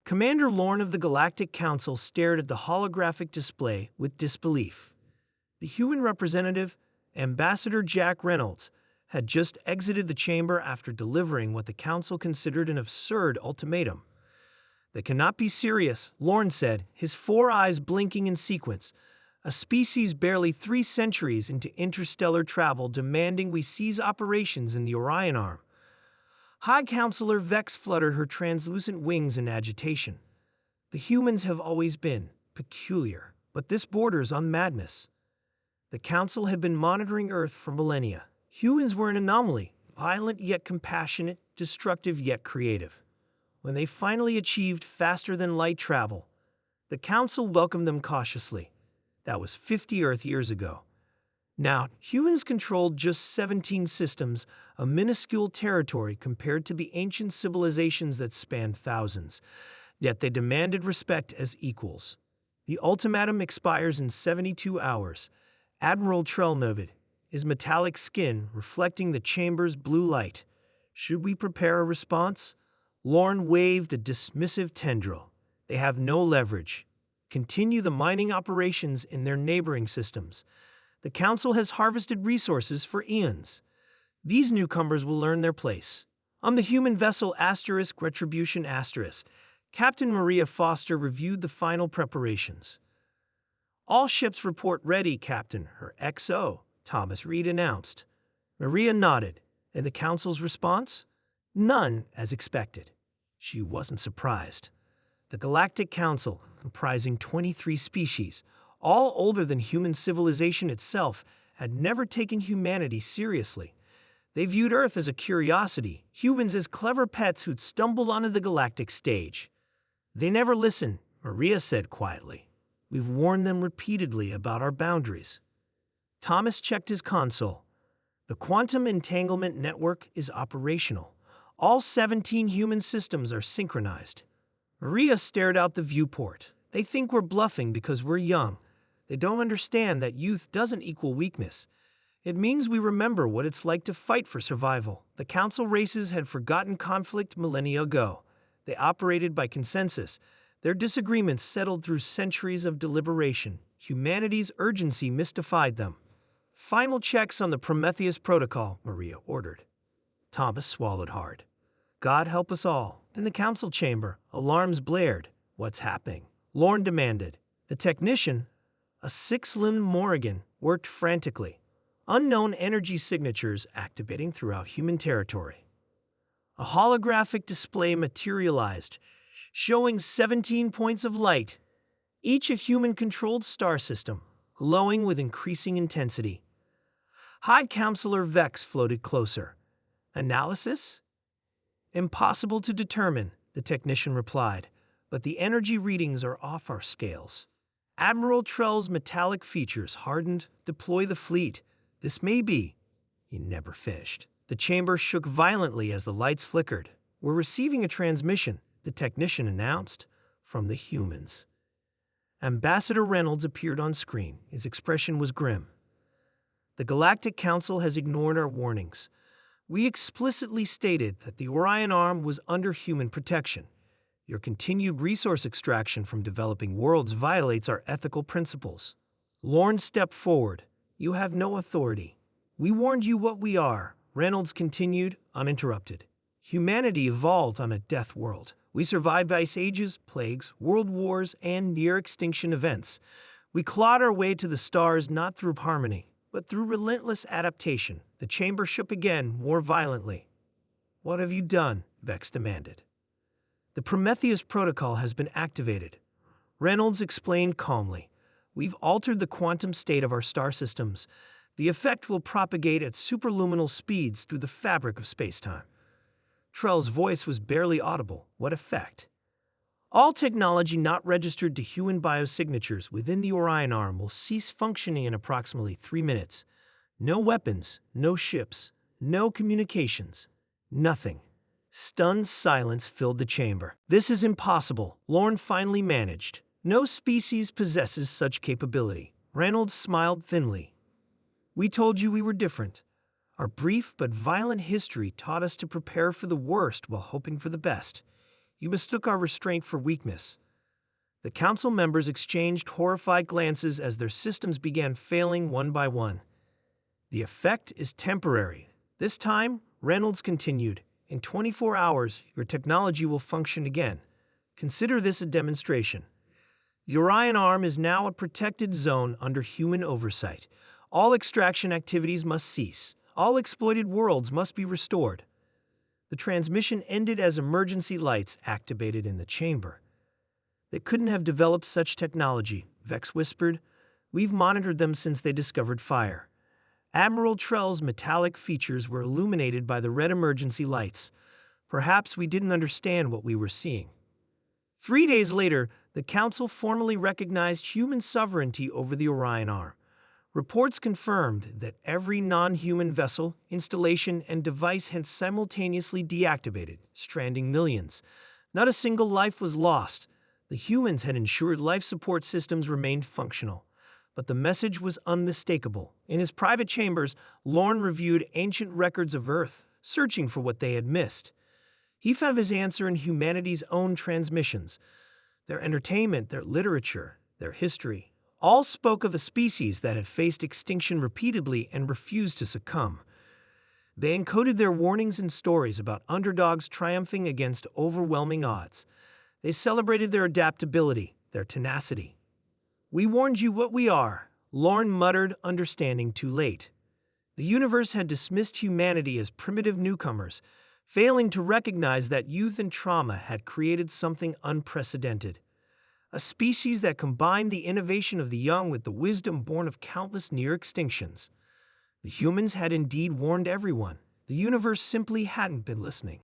Commander Lorne of the Galactic Council stared at the holographic display with disbelief. The human representative, Ambassador Jack Reynolds, had just exited the chamber after delivering what the Council considered an absurd ultimatum. "That cannot be serious," Lorne said, his four eyes blinking in sequence. "A species barely 3 centuries into interstellar travel demanding we cease operations in the Orion Arm." High Counselor Vex fluttered her translucent wings in agitation. "The humans have always been peculiar, but this borders on madness." The Council had been monitoring Earth for millennia. Humans were an anomaly, violent yet compassionate, destructive yet creative. When they finally achieved faster-than-light travel, the Council welcomed them cautiously. That was 50 Earth years ago. Now, humans controlled just 17 systems, a minuscule territory compared to the ancient civilizations that spanned thousands. Yet they demanded respect as equals. "The ultimatum expires in 72 hours. Admiral Trell noted, his metallic skin reflecting the chamber's blue light. "Should we prepare a response?" Lorne waved a dismissive tendril. "They have no leverage. Continue the mining operations in their neighboring systems. The Council has harvested resources for eons. These newcomers will learn their place." On the human vessel Retribution *, Captain Maria Foster reviewed the final preparations. "All ships report ready, Captain," her XO, Thomas Reed, announced. Maria nodded. "And the Council's response?" "None, as expected." She wasn't surprised. The Galactic Council, comprising 23 species, all older than human civilization itself, had never taken humanity seriously. They viewed Earth as a curiosity, humans as clever pets who'd stumbled onto the galactic stage. "They never listen," Maria said quietly. "We've warned them repeatedly about our boundaries." Thomas checked his console. "The quantum entanglement network is operational. All 17 human systems are synchronized." Maria stared out the viewport. "They think we're bluffing because we're young. They don't understand that youth doesn't equal weakness. It means we remember what it's like to fight for survival." The Council races had forgotten conflict millennia ago. They operated by consensus. Their disagreements settled through centuries of deliberation. Humanity's urgency mystified them. "Final checks on the Prometheus Protocol," Maria ordered. Thomas swallowed hard. "God help us all." In the Council chamber, alarms blared. "What's happening?" Lorne demanded. The technician, a 6-limbed Morrigan, worked frantically. Unknown energy signatures activating throughout human territory. A holographic display materialized, showing 17 points of light, each a human-controlled star system, glowing with increasing intensity. High Counselor Vex floated closer. "Analysis?" "Impossible to determine," the technician replied, "but the energy readings are off our scales." Admiral Trell's metallic features hardened. "Deploy the fleet. This may be—" He never finished. The chamber shook violently as the lights flickered. "We're receiving a transmission," the technician announced, "from the humans." Ambassador Reynolds appeared on screen. His expression was grim. "The Galactic Council has ignored our warnings. We explicitly stated that the Orion Arm was under human protection. Your continued resource extraction from developing worlds violates our ethical principles." Lorne stepped forward. "You have no authority. We warned you what we are," Reynolds continued, uninterrupted. "Humanity evolved on a death world. We survived ice ages, plagues, world wars, and near-extinction events. We clawed our way to the stars not through harmony, but through relentless adaptation." The chamber shook again, more violently. "What have you done?" Vex demanded. "The Prometheus Protocol has been activated," Reynolds explained calmly. "We've altered the quantum state of our star systems. The effect will propagate at superluminal speeds through the fabric of spacetime." Trell's voice was barely audible. "What effect?" "All technology not registered to human biosignatures within the Orion Arm will cease functioning in approximately 3 minutes. No weapons, no ships, no communications, nothing." Stunned silence filled the chamber. "This is impossible," Lorne finally managed. "No species possesses such capability." Reynolds smiled thinly. "We told you we were different. Our brief but violent history taught us to prepare for the worst while hoping for the best. You mistook our restraint for weakness." The council members exchanged horrified glances as their systems began failing one by one. "The effect is temporary. This time," Reynolds continued, "in 24 hours, your technology will function again. Consider this a demonstration. The Orion Arm is now a protected zone under human oversight. All extraction activities must cease. All exploited worlds must be restored." The transmission ended as emergency lights activated in the chamber. "They couldn't have developed such technology," Vex whispered. "We've monitored them since they discovered fire." Admiral Trell's metallic features were illuminated by the red emergency lights. "Perhaps we didn't understand what we were seeing." 3 days later, the Council formally recognized human sovereignty over the Orion Arm. Reports confirmed that every non-human vessel, installation, and device had simultaneously deactivated, stranding millions. Not a single life was lost. The humans had ensured life support systems remained functional. But the message was unmistakable. In his private chambers, Lorne reviewed ancient records of Earth, searching for what they had missed. He found his answer in humanity's own transmissions. Their entertainment, their literature, their history, all spoke of a species that had faced extinction repeatedly and refused to succumb. They encoded their warnings in stories about underdogs triumphing against overwhelming odds. They celebrated their adaptability, their tenacity. "We warned you what we are," Lorne muttered, understanding too late. The universe had dismissed humanity as primitive newcomers, failing to recognize that youth and trauma had created something unprecedented. A species that combined the innovation of the young with the wisdom born of countless near extinctions. The humans had indeed warned everyone. The universe simply hadn't been listening.